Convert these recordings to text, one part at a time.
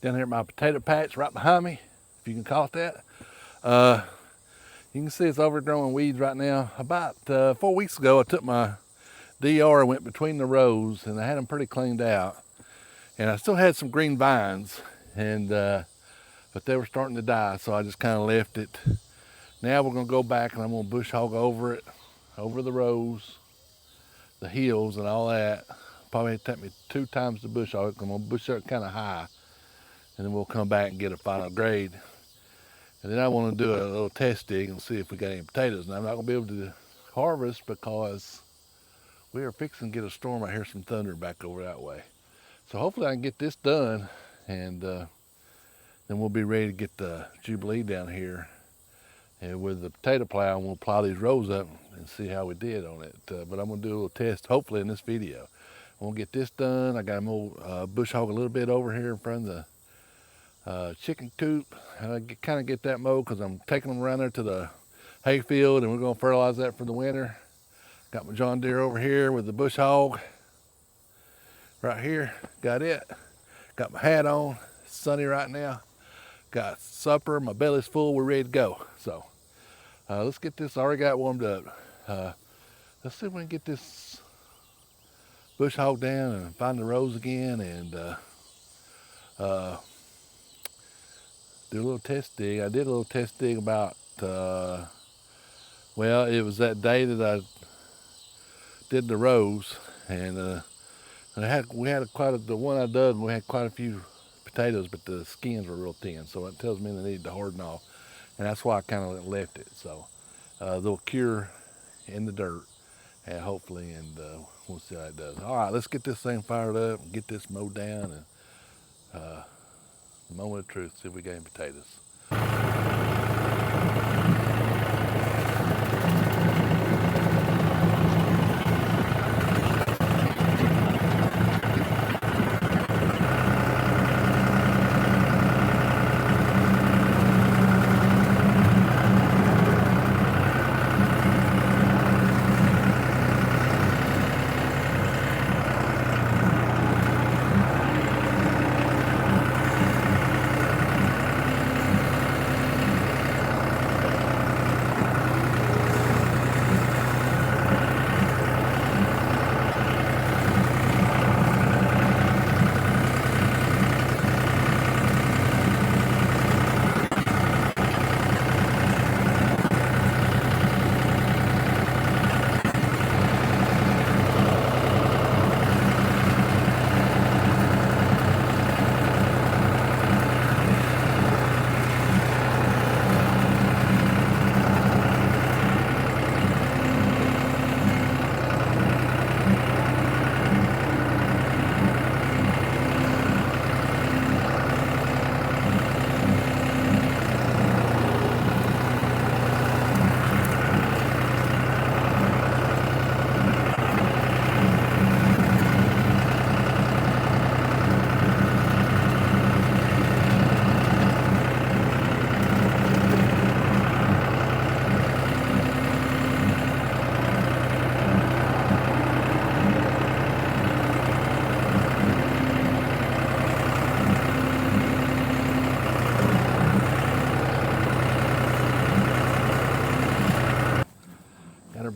down here at my potato patch right behind me, if you can call it that. You can see it's overgrown weeds right now. About 4 weeks ago, I took my DR and went between the rows, and I had them pretty cleaned out. And I still had some green vines, and but they were starting to die, so I just kind of left it. Now we're gonna go back and I'm gonna bush hog over it, over the rows, the hills and all that. Probably take me 2 times to bush hog. I'm gonna bush it kind of high, and then we'll come back and get a final grade. And then I want to do a little test dig and see if we got any potatoes. And I'm not gonna be able to harvest because we are fixing to get a storm. I hear some thunder back over that way. So hopefully I can get this done, and then we'll be ready to get the Jubilee down here. And with the potato plow, we'll plow these rows up and see how we did on it. But I'm gonna do a little test, hopefully in this video. I'm gonna get this done. I got a little bush hog a little bit over here in front of the chicken coop. And I kind of get that mowed because I'm taking them around there to the hay field, and we're gonna fertilize that for the winter. Got my John Deere over here with the bush hog. Right here, got it. Got my hat on, it's sunny right now. Got supper, my belly's full, we're ready to go. So let's get this, I already got it warmed up. Let's see if we can get this bush hog down and find the rows again, and do a little test dig. I did a little test dig about, well, it was that day that I did the rows, and we had quite the one I dug, we had quite a few potatoes, but the skins were real thin, so it tells me they need to harden off, and that's why I kind of left it. So they'll cure in the dirt, and hopefully, and we'll see how it does. All right, let's get this thing fired up and get this mowed down, and moment of truth, see if we got any potatoes.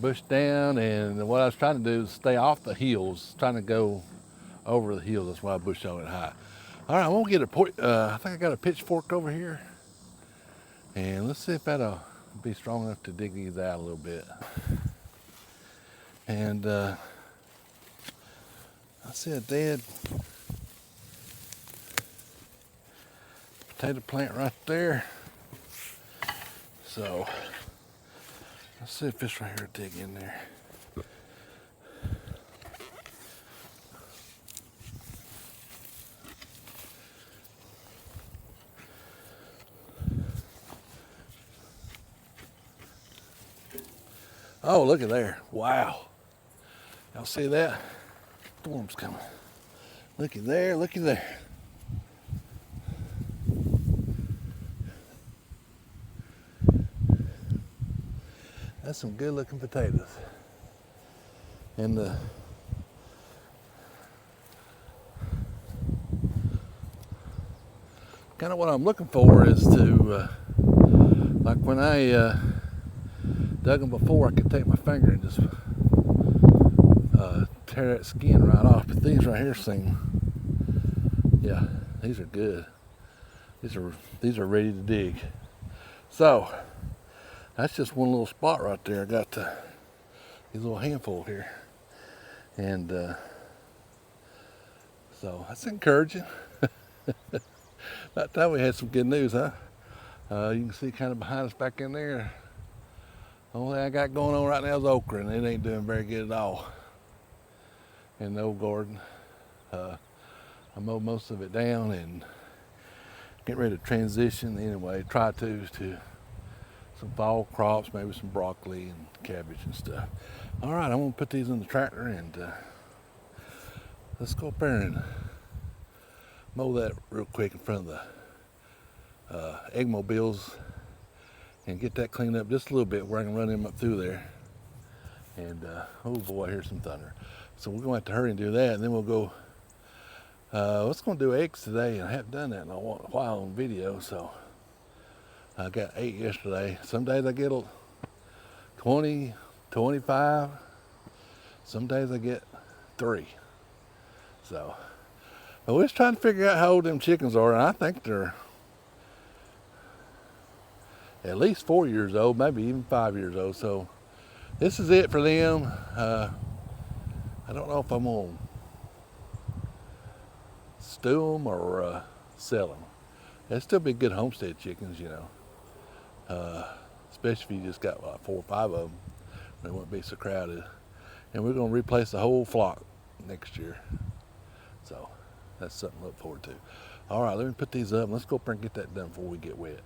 Bush down, and what I was trying to do is stay off the hills, trying to go over the hills. That's why I bush hog it high. All right, I won't get I think I got a pitchfork over here, and let's see if that'll be strong enough to dig these out a little bit. And I see a dead potato plant right there. So let's see if this right here will dig in there. Oh, look at there. Wow. Y'all see that? Storm's coming. Looky there, looky there. That's some good looking potatoes. And kind of what I'm looking for is to, like when I dug them before, I could take my finger and just tear that skin right off. But these right here seem, yeah, these are good. These are ready to dig. So that's just one little spot right there. I got these little handful here, and so that's encouraging. That time we had some good news, huh? You can see kind of behind us back in there. Only thing I got going on right now is okra, and it ain't doing very good at all in the old garden. I mowed most of it down and get ready to transition anyway, try to some fall crops, maybe some broccoli and cabbage and stuff. All right, I'm gonna put these in the tractor and let's go up there and mow that real quick in front of the eggmobiles and get that cleaned up just a little bit where I can run them up through there. And oh boy, I hear some thunder. So we're gonna have to hurry and do that, and then we'll go. Let's gonna do eggs today, and I haven't done that in a while on video. So I got 8 yesterday. Some days I get 20, 25. Some days I get 3. So I was trying to figure out how old them chickens are, and I think they're at least 4 years old, maybe even 5 years old. So this is it for them. I don't know if I'm gonna stew them or sell them. They'd still be good homestead chickens, you know. Especially if you just got like 4 or 5 of them, they won't be so crowded. And we're gonna replace the whole flock next year. So that's something to look forward to. All right, let me put these up and let's go up there and get that done before we get wet.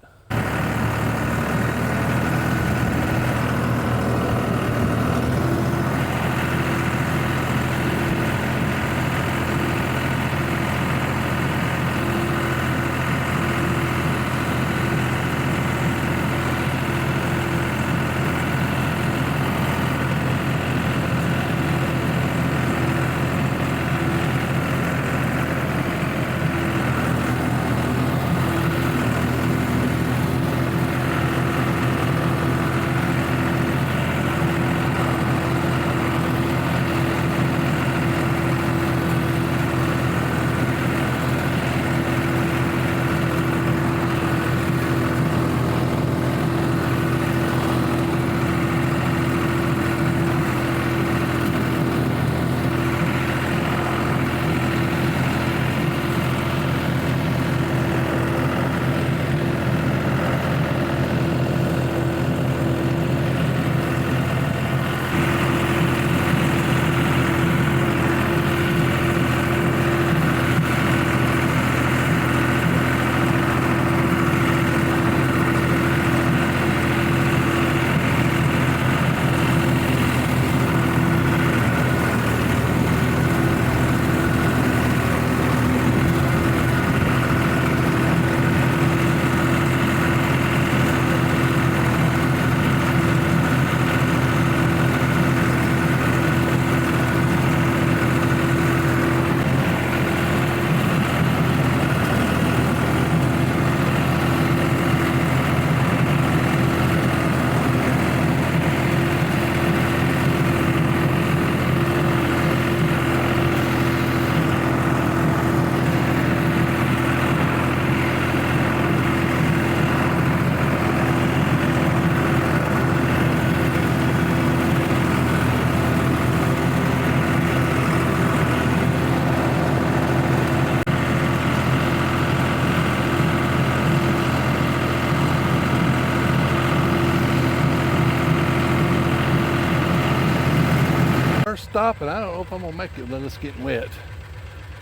Stop, and I don't know if I'm gonna make it with us getting wet.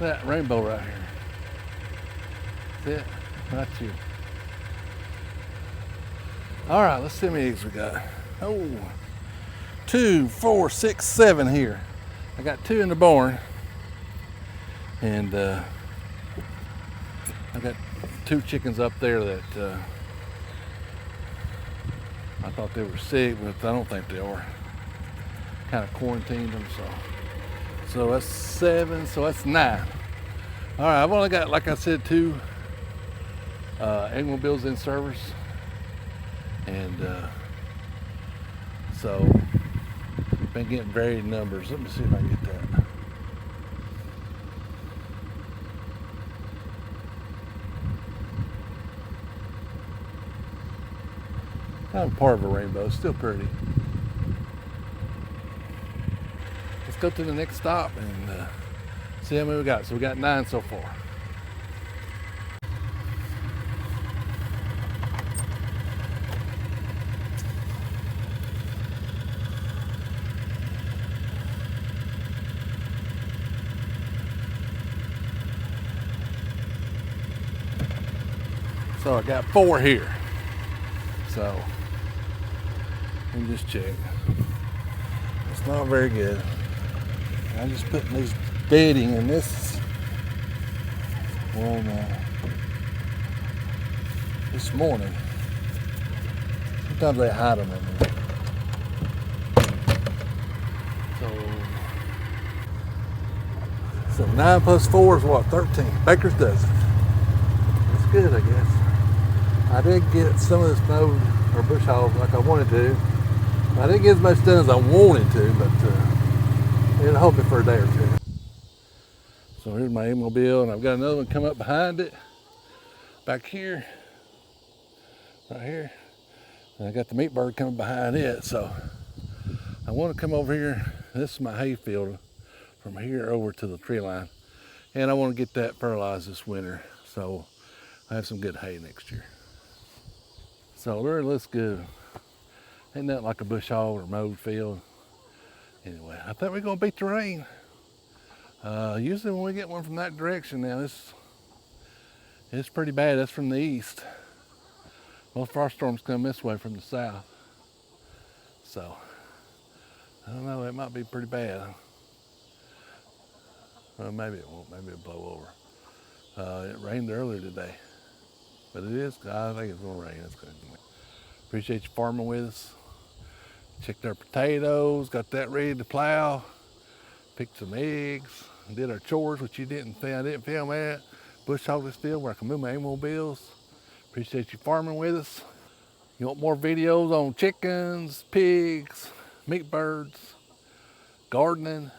That rainbow right here. That's it. That's you. All right, let's see how many eggs we got. Oh, 2, 4, 6, 7 here. I got 2 in the barn, and I got 2 chickens up there that I thought they were sick, but I don't think they are. Kind of quarantined them, so that's 7, so that's 9. All right, I've only got, like I said, 2 eggmobiles in service, and so been getting varied numbers. Let me see if I can get that. Kind of part of a rainbow, still pretty. Let's go to the next stop and see how many we got. So we got 9 so far. So I got 4 here. So let me just check. It's not very good. I'm just putting these bedding in this one this morning. Sometimes they hide them in there. So 9 plus 4 is what? 13. Baker's dozen. That's good, I guess. I did get some of this mowed or bush hog like I wanted to. I didn't get as much done as I wanted to, but it'll hold me for a day or two. So here's my eggmobile, and I've got another one come up behind it, back here, right here. And I got the meat bird coming behind it, so I want to come over here. This is my hay field from here over to the tree line, and I want to get that fertilized this winter, so I have some good hay next year. So it really looks good. Ain't nothing like a bush hog or mowed field. Anyway, I think we're gonna beat the rain. Usually when we get one from that direction now, it's pretty bad. That's from the east. Most of our storms come this way from the south. So, I don't know, it might be pretty bad. Well, maybe it won't, maybe it'll blow over. It rained earlier today, but I think it's gonna rain. It's good. Appreciate you farming with us. Checked our potatoes, got that ready to plow, picked some eggs, did our chores, which I didn't film that. Bush hog this field where I can move my eggmobiles. Appreciate you farming with us. You want more videos on chickens, pigs, meat birds, gardening,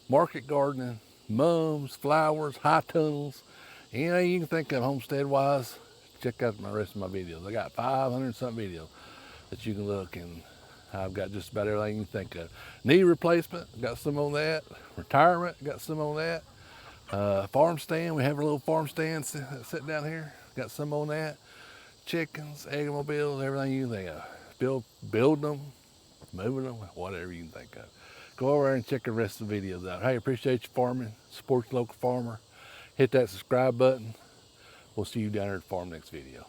market gardening, mums, flowers, high tunnels, anything you can think of homestead wise, check out my rest of my videos. I got 500 something videos that you can look, and I've got just about everything you can think of. Knee replacement, got some on that. Retirement, got some on that. Farm stand, we have a little farm stand sitting down here. Got some on that. Chickens, eggmobiles, everything you can think of. Building them, moving them, whatever you can think of. Go over there and check the rest of the videos out. Hey, appreciate you farming. Support your local farmer. Hit that subscribe button. We'll see you down here at the farm next video.